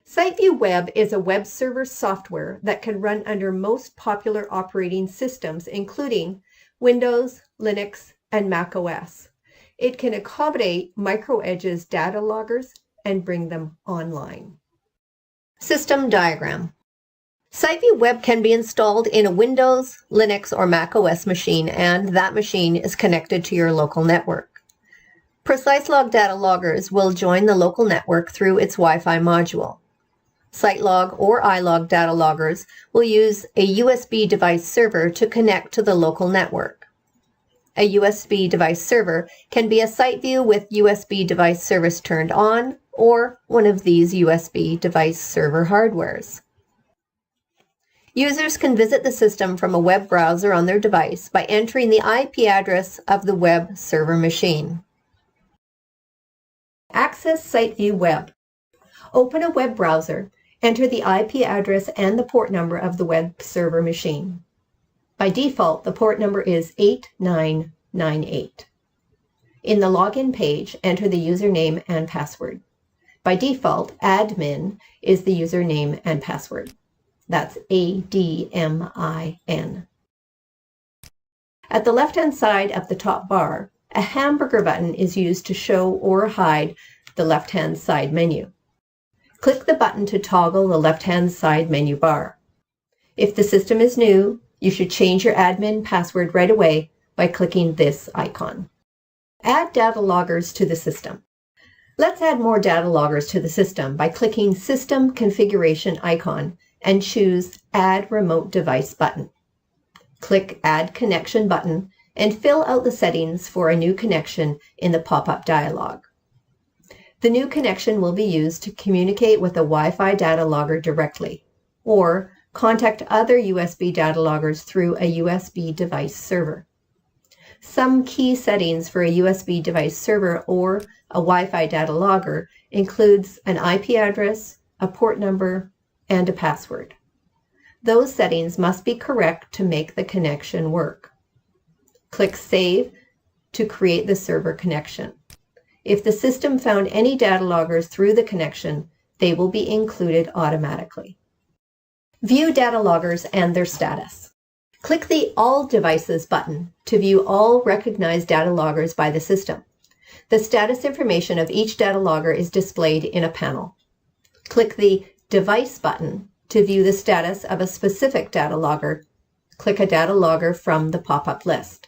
SiteView Web is a web server software that can run under most popular operating systems, including Windows, Linux, and Mac OS. It can accommodate MicroEdge's data loggers and bring them online. System diagram. SiteView Web can be installed in a Windows, Linux, or Mac OS machine, and that machine is connected to your local network. PreciseLog data loggers will join the local network through its Wi-Fi module. SiteLog or iLog data loggers will use a USB device server to connect to the local network. A USB device server can be a SiteView with USB device service turned on, or one of these USB device server hardwares. Users can visit the system from a web browser on their device by entering the IP address of the web server machine. Access SiteView Web. Open a web browser. Enter the IP address and the port number of the web server machine. By default, the port number is 8998. In the login page, enter the username and password. By default, admin is the username and password. That's ADMIN. At the left-hand side of the top bar, a hamburger button is used to show or hide the left-hand side menu. Click the button to toggle the left-hand side menu bar. If the system is new, you should change your admin password right away by clicking this icon. Add data loggers to the system. Let's add more data loggers to the system by clicking System Configuration icon and choose Add Remote Device button. Click Add Connection button and fill out the settings for a new connection in the pop-up dialog. The new connection will be used to communicate with a Wi-Fi data logger directly, or contact other USB data loggers through a USB device server. Some key settings for a USB device server or a Wi-Fi data logger includes an IP address, a port number, and a password. Those settings must be correct to make the connection work. Click Save to create the server connection. If the system found any data loggers through the connection, they will be included automatically. View data loggers and their status. Click the All Devices button to view all recognized data loggers by the system. The status information of each data logger is displayed in a panel. Click the Device button to view the status of a specific data logger. Click a data logger from the pop-up list.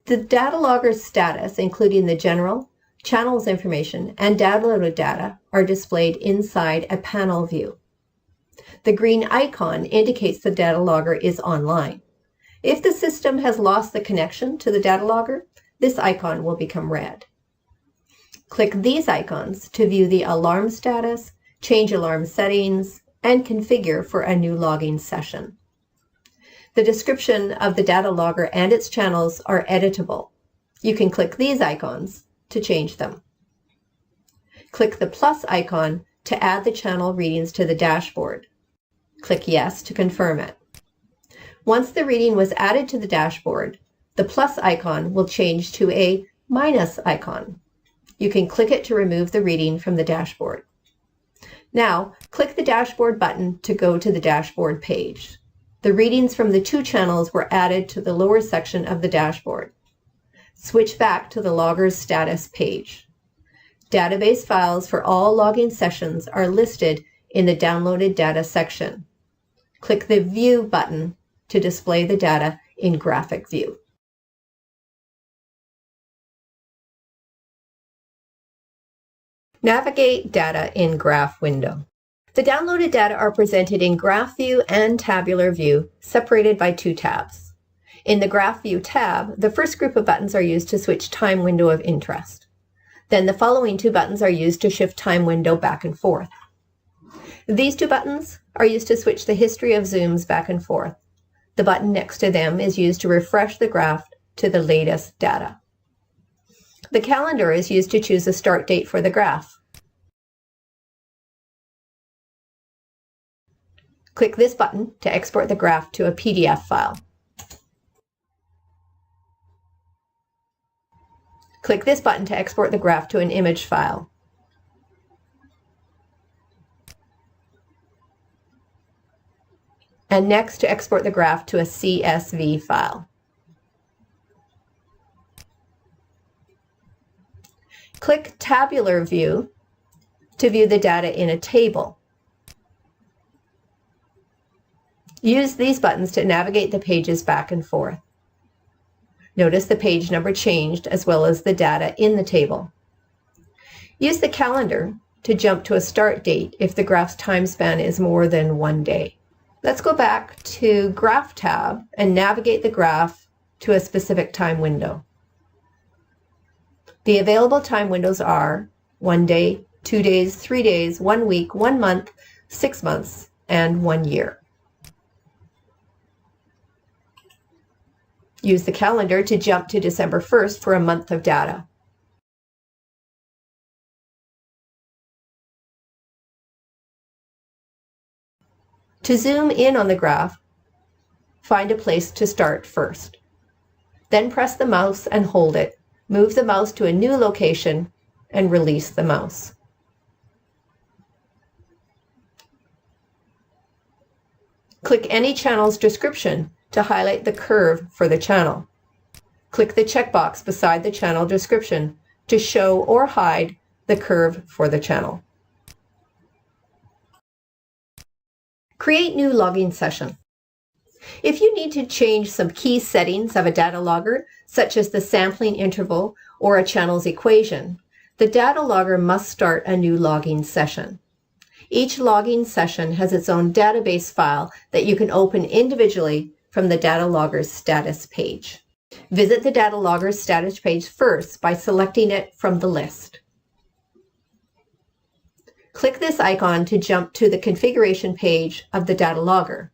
The data logger's status, including the general, channels information, and downloaded data, are displayed inside a panel view. The green icon indicates the data logger is online. If the system has lost the connection to the data logger, this icon will become red. Click these icons to view the alarm status, change alarm settings, and configure for a new logging session. The description of the data logger and its channels are editable. You can click these icons to change them. Click the plus icon to add the channel readings to the dashboard. Click Yes to confirm it. Once the reading was added to the dashboard, the plus icon will change to a minus icon. You can click it to remove the reading from the dashboard. Now, click the dashboard button to go to the dashboard page. The readings from the two channels were added to the lower section of the dashboard. Switch back to the logger's status page. Database files for all logging sessions are listed in the Downloaded Data section. Click the View button to display the data in graphic view. Navigate data in Graph window. The downloaded data are presented in Graph View and Tabular View, separated by two tabs. In the Graph View tab, the first group of buttons are used to switch time window of interest. Then the following two buttons are used to shift time window back and forth. These two buttons are used to switch the history of zooms back and forth. The button next to them is used to refresh the graph to the latest data. The calendar is used to choose a start date for the graph. Click this button to export the graph to a PDF file. Click this button to export the graph to an image file. And next to export the graph to a CSV file. Click Tabular View to view the data in a table. Use these buttons to navigate the pages back and forth. Notice the page number changed as well as the data in the table. Use the calendar to jump to a start date if the graph's time span is more than 1 day. Let's go back to Graph tab and navigate the graph to a specific time window. The available time windows are 1 day, 2 days, 3 days, 1 week, 1 month, 6 months, and 1 year. Use the calendar to jump to December 1st for a month of data. To zoom in on the graph, find a place to start first. Then press the mouse and hold it. Move the mouse to a new location and release the mouse. Click any channel's description to highlight the curve for the channel. Click the checkbox beside the channel description to show or hide the curve for the channel. Create new logging session. If you need to change some key settings of a data logger, such as the sampling interval or a channel's equation, the data logger must start a new logging session. Each logging session has its own database file that you can open individually from the data logger's status page. Visit the data logger's status page first by selecting it from the list. Click this icon to jump to the configuration page of the data logger.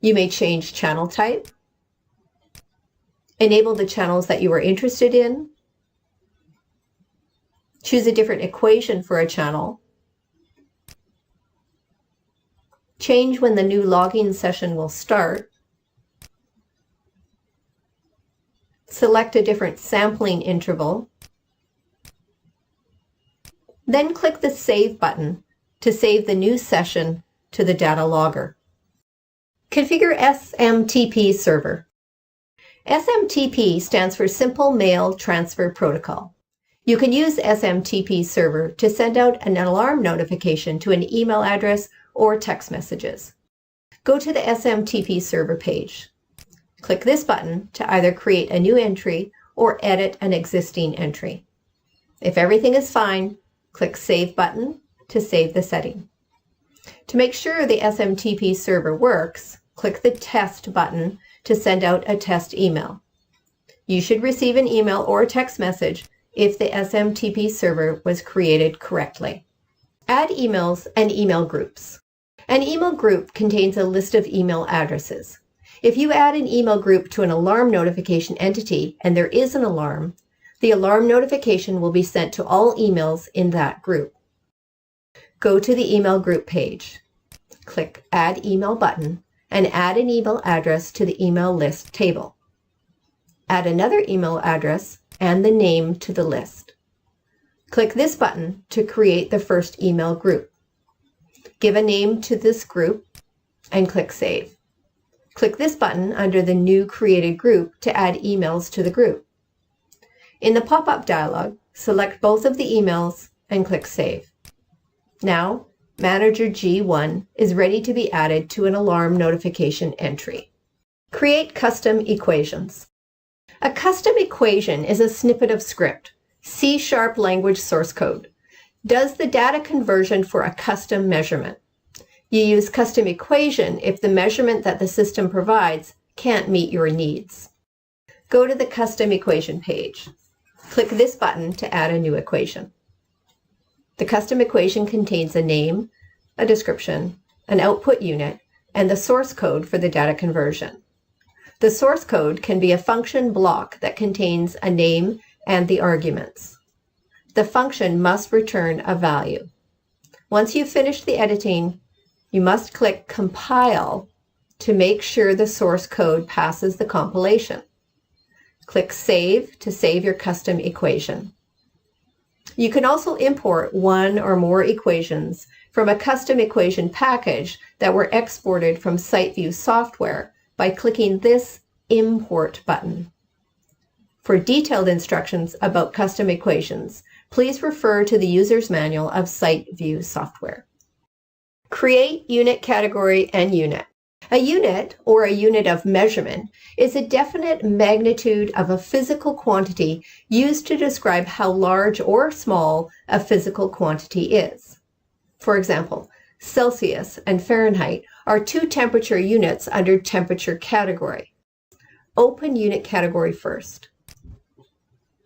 You may change channel type, enable the channels that you are interested in, choose a different equation for a channel, change when the new logging session will start, select a different sampling interval, then click the Save button to save the new session to the data logger. Configure SMTP server. SMTP stands for Simple Mail Transfer Protocol. You can use SMTP server to send out an alarm notification to an email address or text messages. Go to the SMTP server page. Click this button to either create a new entry or edit an existing entry. If everything is fine, click Save button to save the setting. To make sure the SMTP server works, click the Test button to send out a test email. You should receive an email or text message if the SMTP server was created correctly. Add emails and email groups. An email group contains a list of email addresses. If you add an email group to an alarm notification entity and there is an alarm, the alarm notification will be sent to all emails in that group. Go to the email group page. Click Add Email button and add an email address to the email list table. Add another email address and the name to the list. Click this button to create the first email group. Give a name to this group and click Save. Click this button under the new created group to add emails to the group. In the pop-up dialog, select both of the emails and click Save. Now, Manager G1 is ready to be added to an alarm notification entry. Create custom equations. A custom equation is a snippet of script, C# language source code, does the data conversion for a custom measurement. You use custom equation if the measurement that the system provides can't meet your needs. Go to the custom equation page. Click this button to add a new equation. The custom equation contains a name, a description, an output unit, and the source code for the data conversion. The source code can be a function block that contains a name and the arguments. The function must return a value. Once you've finished the editing, you must click Compile to make sure the source code passes the compilation. Click Save to save your custom equation. You can also import one or more equations from a custom equation package that were exported from SiteView software by clicking this Import button. For detailed instructions about custom equations, please refer to the user's manual of SiteView software. Create unit category and unit. A unit, or a unit of measurement, is a definite magnitude of a physical quantity used to describe how large or small a physical quantity is. For example, Celsius and Fahrenheit are two temperature units under temperature category. Open unit category first.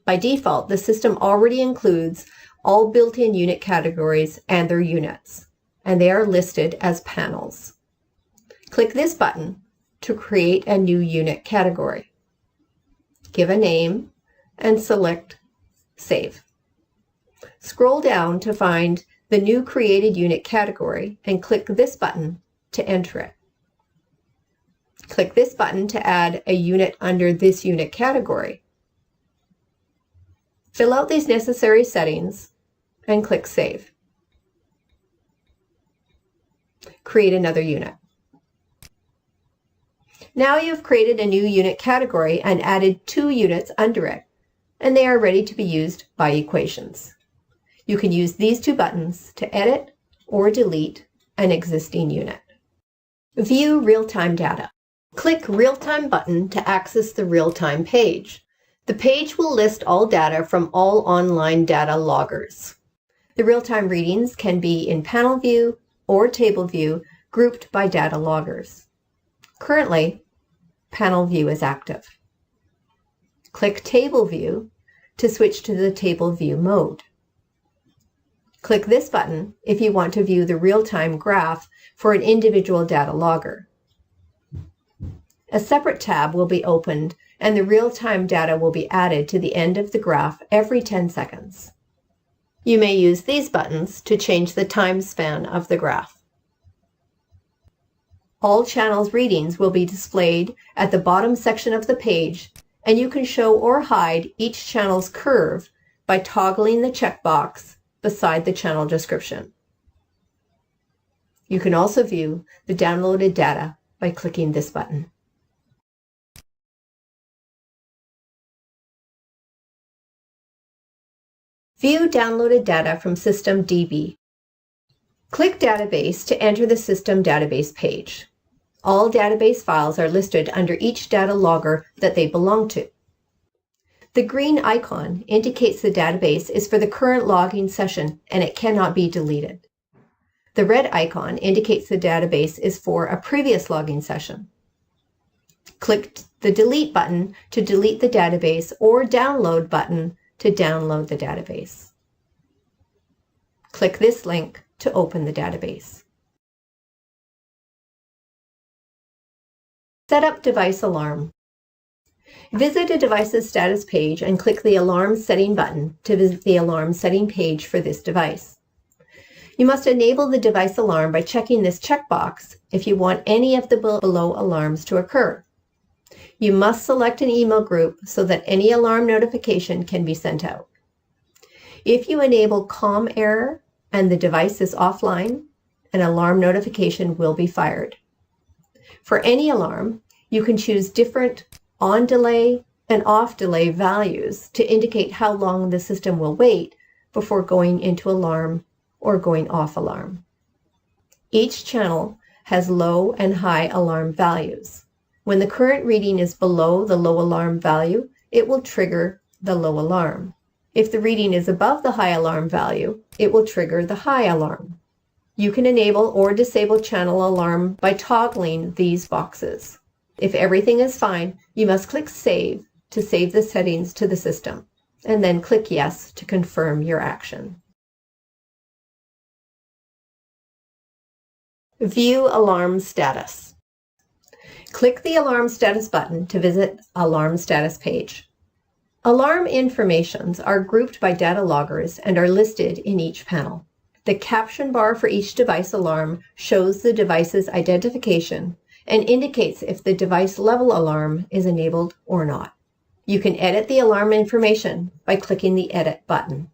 By default, the system already includes all built-in unit categories and their units, and they are listed as panels. Click this button to create a new unit category. Give a name and select Save. Scroll down to find the new created unit category and click this button to enter it. Click this button to add a unit under this unit category. Fill out these necessary settings and click Save. Create another unit. Now you've created a new unit category and added 2 units under it, and they are ready to be used by equations. You can use these 2 buttons to edit or delete an existing unit. View real-time data. Click Real-Time button to access the real-time page. The page will list all data from all online data loggers. The real-time readings can be in panel view or table view grouped by data loggers. Currently, panel view is active. Click Table View to switch to the table view mode. Click this button if you want to view the real-time graph for an individual data logger. A separate tab will be opened and the real-time data will be added to the end of the graph every 10 seconds. You may use these buttons to change the time span of the graph. All channels readings will be displayed at the bottom section of the page, and you can show or hide each channel's curve by toggling the checkbox beside the channel description. You can also view the downloaded data by clicking this button. View downloaded data from System DB. Click Database to enter the System Database page. All database files are listed under each data logger that they belong to. The green icon indicates the database is for the current logging session and it cannot be deleted. The red icon indicates the database is for a previous logging session. Click the Delete button to delete the database or Download button to download the database. Click this link to open the database. Set up device alarm. Visit a device's status page and click the Alarm Setting button to visit the alarm setting page for this device. You must enable the device alarm by checking this checkbox if you want any of the below alarms to occur. You must select an email group so that any alarm notification can be sent out. If you enable COM error and the device is offline, an alarm notification will be fired. For any alarm, you can choose different on delay and off delay values to indicate how long the system will wait before going into alarm or going off alarm. Each channel has low and high alarm values. When the current reading is below the low alarm value, it will trigger the low alarm. If the reading is above the high alarm value, it will trigger the high alarm. You can enable or disable channel alarm by toggling these boxes. If everything is fine, you must click Save to save the settings to the system, and then click Yes to confirm your action. View alarm status. Click the Alarm Status button to visit Alarm Status page. Alarm informations are grouped by data loggers and are listed in each panel. The caption bar for each device alarm shows the device's identification and indicates if the device level alarm is enabled or not. You can edit the alarm information by clicking the Edit button.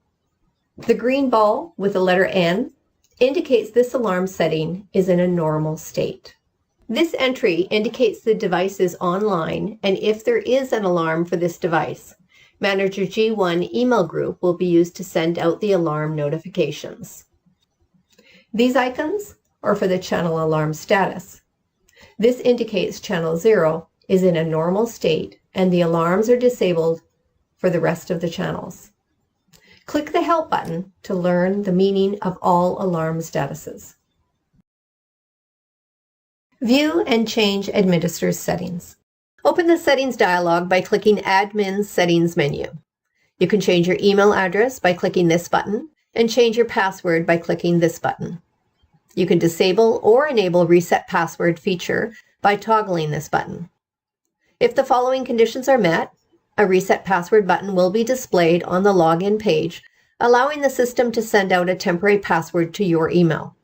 The green ball with the letter N indicates this alarm setting is in a normal state. This entry indicates the device is online, and if there is an alarm for this device, Manager G1 email group will be used to send out the alarm notifications. These icons are for the channel alarm status. This indicates channel 0 is in a normal state and the alarms are disabled for the rest of the channels. Click the Help button to learn the meaning of all alarm statuses. View and change administrator's settings. Open the Settings dialog by clicking Admin Settings menu. You can change your email address by clicking this button and change your password by clicking this button. You can disable or enable Reset Password feature by toggling this button. If the following conditions are met, a Reset Password button will be displayed on the login page, allowing the system to send out a temporary password to your email.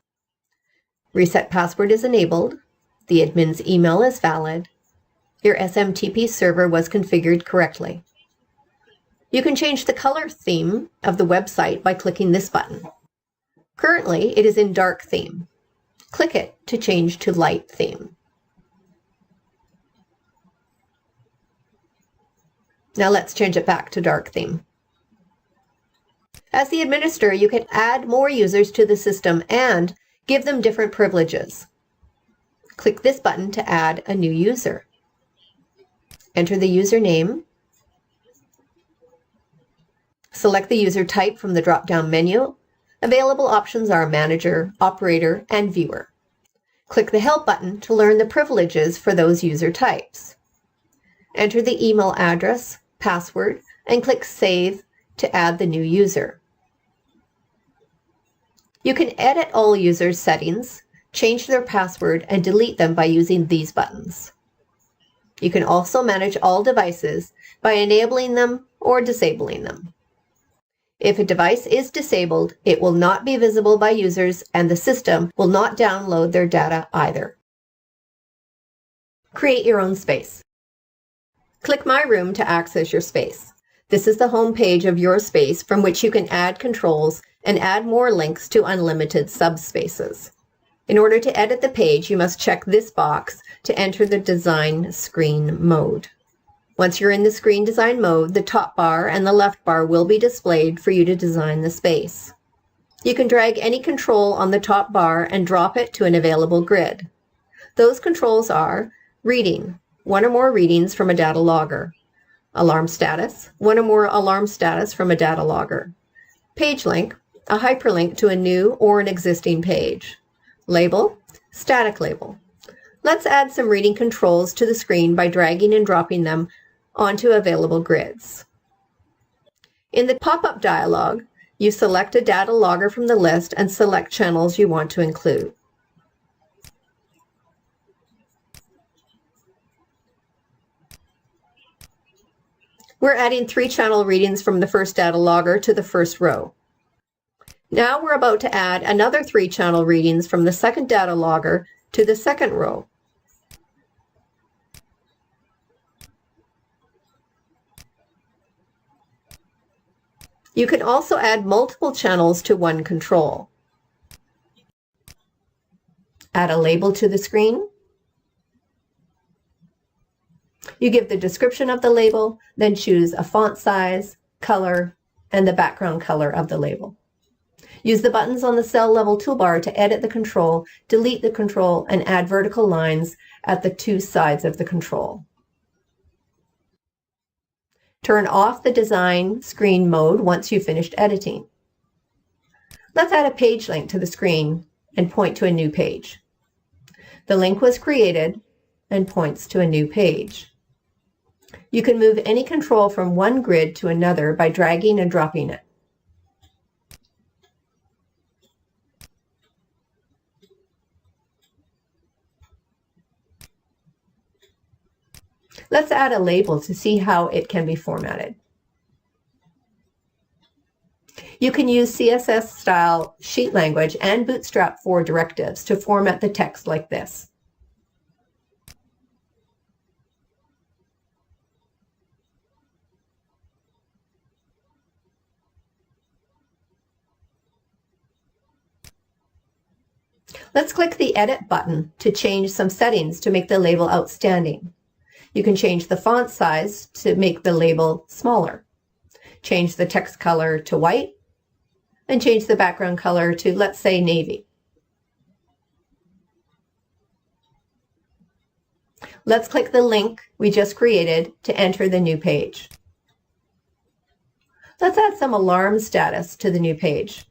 Reset Password is enabled, the admin's email is valid, your SMTP server was configured correctly. You can change the color theme of the website by clicking this button. Currently, it is in dark theme. Click it to change to light theme. Now let's change it back to dark theme. As the administrator, you can add more users to the system and give them different privileges. Click this button to add a new user. Enter the username. Select the user type from the drop-down menu. Available options are Manager, Operator, and Viewer. Click the Help button to learn the privileges for those user types. Enter the email address, password, and click Save to add the new user. You can edit all users' settings, change their password, and delete them by using these buttons. You can also manage all devices by enabling them or disabling them. If a device is disabled, it will not be visible by users and the system will not download their data either. Create your own space. Click My Room to access your space. This is the home page of your space from which you can add controls and add more links to unlimited subspaces. In order to edit the page, you must check this box to enter the design screen mode. Once you're in the screen design mode, the top bar and the left bar will be displayed for you to design the space. You can drag any control on the top bar and drop it to an available grid. Those controls are Reading, one or more readings from a data logger. Alarm status, one or more alarm status from a data logger. Page link, a hyperlink to a new or an existing page. Label, static label. Let's add some reading controls to the screen by dragging and dropping them onto available grids. In the pop-up dialog, you select a data logger from the list and select channels you want to include. We're adding 3 channel readings from the first data logger to the first row. Now we're about to add another 3 channel readings from the second data logger to the second row. You can also add multiple channels to one control. Add a label to the screen. You give the description of the label, then choose a font size, color, and the background color of the label. Use the buttons on the cell level toolbar to edit the control, delete the control, and add vertical lines at the 2 sides of the control. Turn off the design screen mode once you've finished editing. Let's add a page link to the screen and point to a new page. The link was created and points to a new page. You can move any control from one grid to another by dragging and dropping it. Let's add a label to see how it can be formatted. You can use CSS style sheet language and Bootstrap 4 directives to format the text like this. Let's click the Edit button to change some settings to make the label outstanding. You can change the font size to make the label smaller. Change the text color to white, and change the background color to, let's say, navy. Let's click the link we just created to enter the new page. Let's add some alarm status to the new page.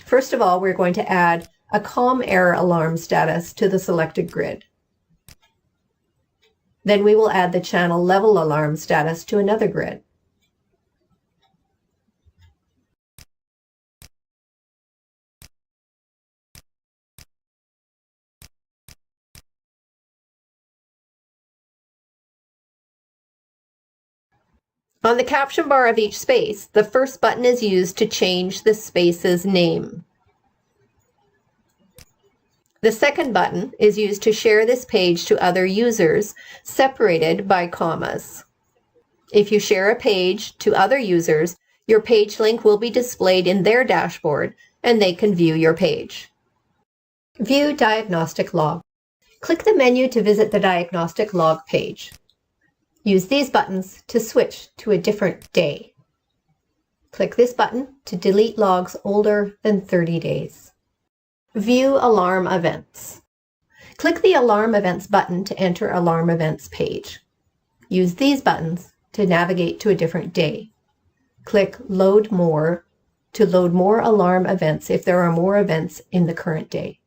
First of all, we're going to add a COM error alarm status to the selected grid. Then we will add the channel level alarm status to another grid. On the caption bar of each space, the first button is used to change the space's name. The second button is used to share this page to other users, separated by commas. If you share a page to other users, your page link will be displayed in their dashboard, and they can view your page. View Diagnostic Log. Click the menu to visit the Diagnostic Log page. Use these buttons to switch to a different day. Click this button to delete logs older than 30 days. View Alarm Events. Click the Alarm Events button to enter Alarm Events page. Use these buttons to navigate to a different day. Click Load More to load more alarm events if there are more events in the current day.